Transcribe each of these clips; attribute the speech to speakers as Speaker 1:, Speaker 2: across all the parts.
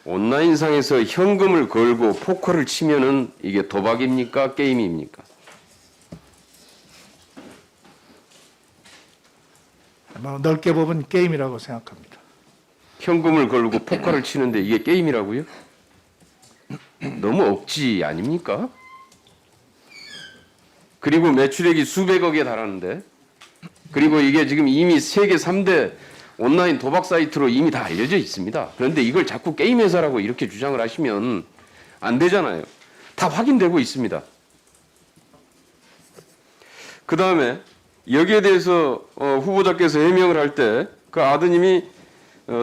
Speaker 1: 온라인상에서 현금을 걸고 포커를 치면은 이게 도박입니까? 게임입니까?
Speaker 2: 뭐 넓게 보면 게임이라고 생각합니다.
Speaker 1: 현금을 걸고 포커를 치는데 이게 게임이라고요? 너무 억지 아닙니까? 그리고 매출액이 수백억에 달하는데, 그리고 이게 지금 이미 세계 3대 온라인 도박 사이트로 이미 다 알려져 있습니다. 그런데 이걸 자꾸 게임 회사라고 이렇게 주장을 하시면 안 되잖아요. 다 확인되고 있습니다. 그 다음에 여기에 대해서 후보자께서 해명을 할 때 그 아드님이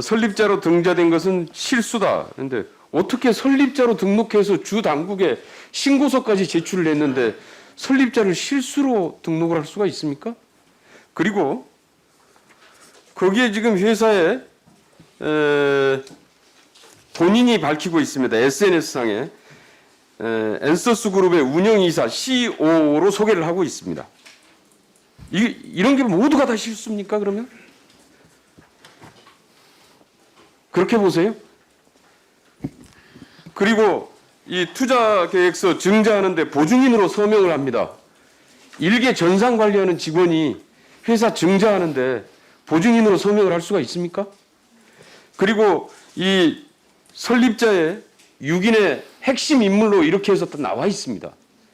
Speaker 1: 설립자로 등재된 것은 실수다. 그런데 어떻게 설립자로 등록해서 주 당국에 신고서까지 제출을 했는데 설립자를 실수로 등록을 할 수가 있습니까? 그리고 거기에 지금 회사에 본인이 밝히고 있습니다. SNS상에 엔서스 그룹의 운영이사 COO로 소개를 하고 있습니다. 이런 게 모두가 다 실수입니까, 그러면? 그렇게 보세요? 그리고 이 투자 계획서 증자하는데 보증인으로 서명을 합니다. 일개 전산 관리하는 직원이 회사 증자하는데 보증인으로 서명을 할 수가 있습니까? 그리고 이 설립자의 6인의 핵심 인물로 이렇게 해서 또 나와 있습니다.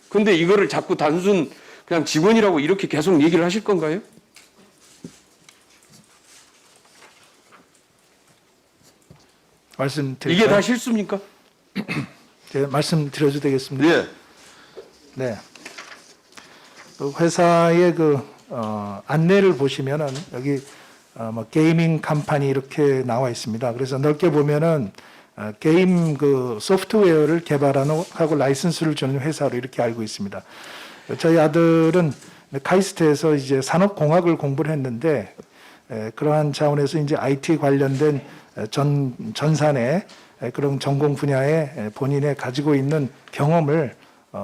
Speaker 1: 그런데 이거를 자꾸 단순 그냥 직원이라고 이렇게 계속 얘기를 하실 건가요?
Speaker 2: 말씀드릴까요?
Speaker 1: 이게 다 실수입니까?
Speaker 2: 네, 말씀드려도 되겠습니다.
Speaker 1: 네.
Speaker 2: 네. 그 회사의 안내를 보시면은 여기 뭐 게이밍 컴퍼니 이렇게 나와 있습니다. 그래서 넓게 보면은 게임 소프트웨어를 개발하고 라이선스를 주는 회사로 이렇게 알고 있습니다. 저희 아들은 카이스트에서 이제 산업공학을 공부를 했는데 그러한 차원에서 이제 IT 관련된 전산의 그런 전공 분야에 본인의 가지고 있는 경험을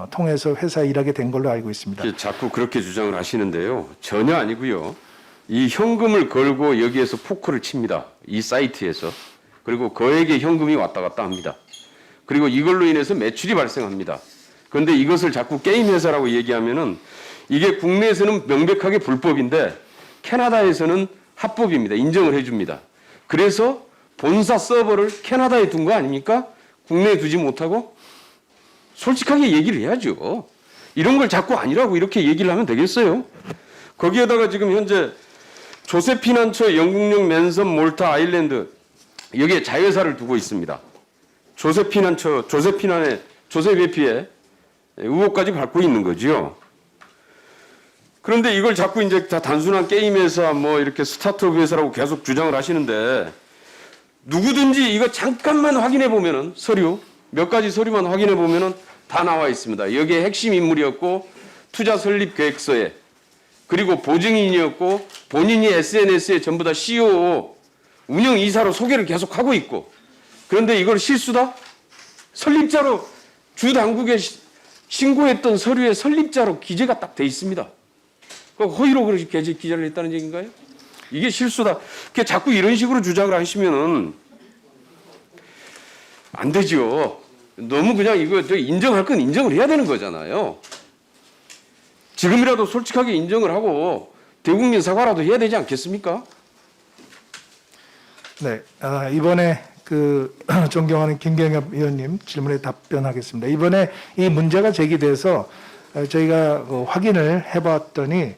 Speaker 2: 통해서 회사에 일하게 된 걸로 알고 있습니다.
Speaker 1: 자꾸 그렇게 주장을 하시는데요. 전혀 아니고요. 이 현금을 걸고 여기에서 포커를 칩니다. 이 사이트에서. 그리고 거액의 현금이 왔다 갔다 합니다. 그리고 이걸로 인해서 매출이 발생합니다. 그런데 이것을 자꾸 게임 회사라고 얘기하면은 이게 국내에서는 명백하게 불법인데 캐나다에서는 합법입니다. 인정을 해줍니다. 그래서 본사 서버를 캐나다에 둔 거 아닙니까? 국내에 두지 못하고? 솔직하게 얘기를 해야죠. 이런 걸 자꾸 아니라고 이렇게 얘기를 하면 되겠어요? 거기에다가 지금 현재 조세피난처 영국령 맨섬 몰타 아일랜드 여기에 자회사를 두고 있습니다. 조세피난처 조세피난의 조세회피에 의혹까지 갖고 있는 거지요. 그런데 이걸 자꾸 이제 다 단순한 게임 회사 뭐 이렇게 스타트업 회사라고 계속 주장을 하시는데 누구든지 이거 잠깐만 확인해 보면은 서류 몇 가지 서류만 확인해 보면은 다 나와 있습니다. 여기에 핵심 인물이었고 투자 설립 계획서에 그리고 보증인이었고 본인이 SNS에 전부 다 COO 운영 이사로 소개를 계속 하고 있고 그런데 이걸 실수다? 설립자로 주 당국에 신고했던 서류에 설립자로 기재가 딱 돼 있습니다. 허위로 그렇게 기재를 했다는 얘기인가요? 이게 실수다. 자꾸 이런 식으로 주장을 하시면은 안 되죠. 너무 그냥 이거 인정할 건 인정을 해야 되는 거잖아요. 지금이라도 솔직하게 인정을 하고 대국민 사과라도 해야 되지 않겠습니까?
Speaker 2: 네, 이번에 존경하는 김경엽 의원님 질문에 답변하겠습니다. 이번에 이 문제가 제기돼서 저희가 확인을 해봤더니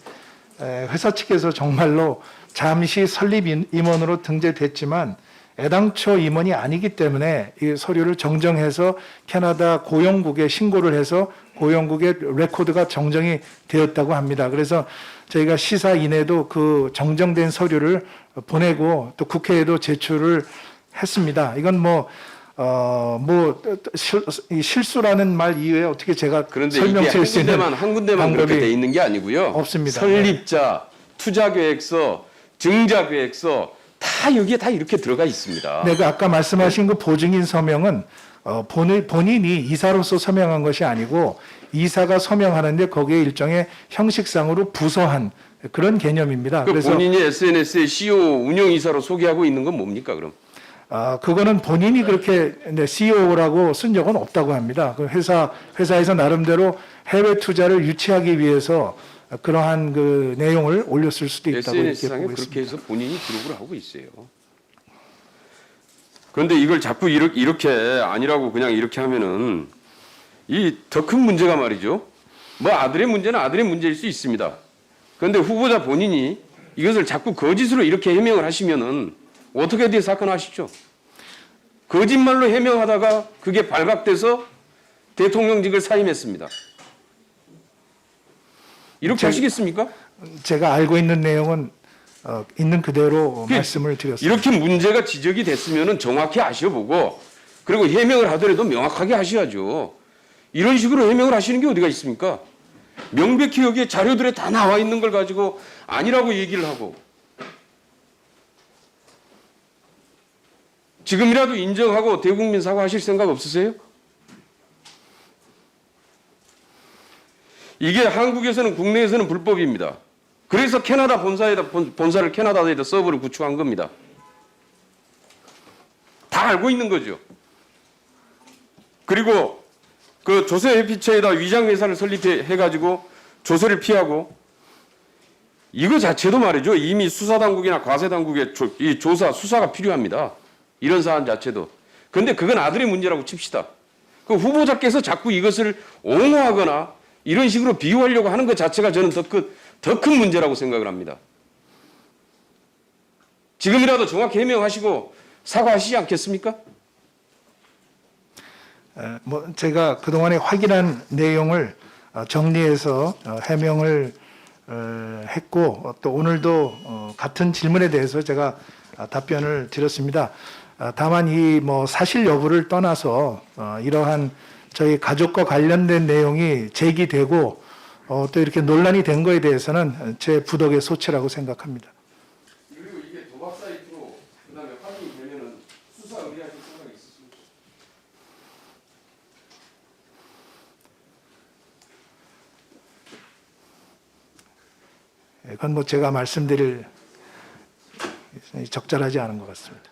Speaker 2: 회사 측에서 정말로 잠시 설립 임원으로 등재됐지만 애당초 임원이 아니기 때문에 이 서류를 정정해서 캐나다 고용국에 신고를 해서 고용국의 레코드가 정정이 되었다고 합니다. 그래서 저희가 시사 이내도 그 정정된 서류를 보내고 또 국회에도 제출을 했습니다. 이건 실수라는 말 이외에 어떻게 제가
Speaker 1: 그런데
Speaker 2: 설명드릴 수 있는
Speaker 1: 한 군데만 그렇게 돼 있는 게 아니고요.
Speaker 2: 없습니다.
Speaker 1: 설립자, 투자 계획서, 증자 계획서 다 여기에 다 이렇게 들어가 있습니다.
Speaker 2: 네, 아까 말씀하신 그 보증인 서명은 본인이 이사로서 서명한 것이 아니고 이사가 서명하는데 거기에 일종의 형식상으로 부서한 그런 개념입니다.
Speaker 1: 그래서 본인이 SNS에 CEO 운영이사로 소개하고 있는 건 뭡니까 그럼?
Speaker 2: 그거는 본인이 그렇게 CEO라고 쓴 적은 없다고 합니다. 그 회사에서 나름대로 해외 투자를 유치하기 위해서 그러한 그 내용을 올렸을 수도 있다고 이렇게
Speaker 1: SNS상에
Speaker 2: 보고
Speaker 1: 그렇게
Speaker 2: 있습니다.
Speaker 1: 해서 본인이 기록을 하고 있어요. 그런데 이걸 자꾸 이렇게 아니라고 그냥 이렇게 하면은 이 더 큰 문제가 말이죠. 뭐 아들의 문제는 아들의 문제일 수 있습니다. 그런데 후보자 본인이 이것을 자꾸 거짓으로 이렇게 해명을 하시면은 어떻게 돼 사건 하시죠? 거짓말로 해명하다가 그게 발각돼서 대통령직을 사임했습니다. 이렇게 하시겠습니까?
Speaker 2: 제가 알고 있는 내용은 있는 그대로
Speaker 1: 그게
Speaker 2: 말씀을 드렸습니다.
Speaker 1: 이렇게 문제가 지적이 됐으면 정확히 아셔보고 그리고 해명을 하더라도 명확하게 하셔야죠. 이런 식으로 해명을 하시는 게 어디가 있습니까? 명백히 여기에 자료들에 다 나와 있는 걸 가지고 아니라고 얘기를 하고 지금이라도 인정하고 대국민 사과하실 생각 없으세요? 이게 한국에서는 국내에서는 불법입니다. 그래서 캐나다 본사를 캐나다에다 서버를 구축한 겁니다. 다 알고 있는 거죠. 그리고 그 조세 회피처에다 위장 회사를 설립해가지고 조세를 피하고 이거 자체도 말이죠. 이미 수사 당국이나 과세 당국의 이 조사 수사가 필요합니다. 이런 사안 자체도. 그런데 그건 아들의 문제라고 칩시다. 그 후보자께서 자꾸 이것을 옹호하거나 이런 식으로 비유하려고 하는 것 자체가 저는 더 큰 문제라고 생각을 합니다. 지금이라도 정확히 해명하시고 사과하시지 않겠습니까?
Speaker 2: 뭐 제가 그동안에 확인한 내용을 정리해서 해명을 했고 또 오늘도 같은 질문에 대해서 제가 답변을 드렸습니다. 다만 이 뭐 사실 여부를 떠나서 이러한 저희 가족과 관련된 내용이 제기되고 또 이렇게 논란이 된 거에 대해서는 제 부덕의 소치라고 생각합니다.
Speaker 1: 그리고 이게 도박 사이트로 그다음에 확인이 되면은 수사 의뢰하실 생각이 있으십니까?
Speaker 2: 그건 뭐 제가 말씀드릴 적절하지 않은 것 같습니다.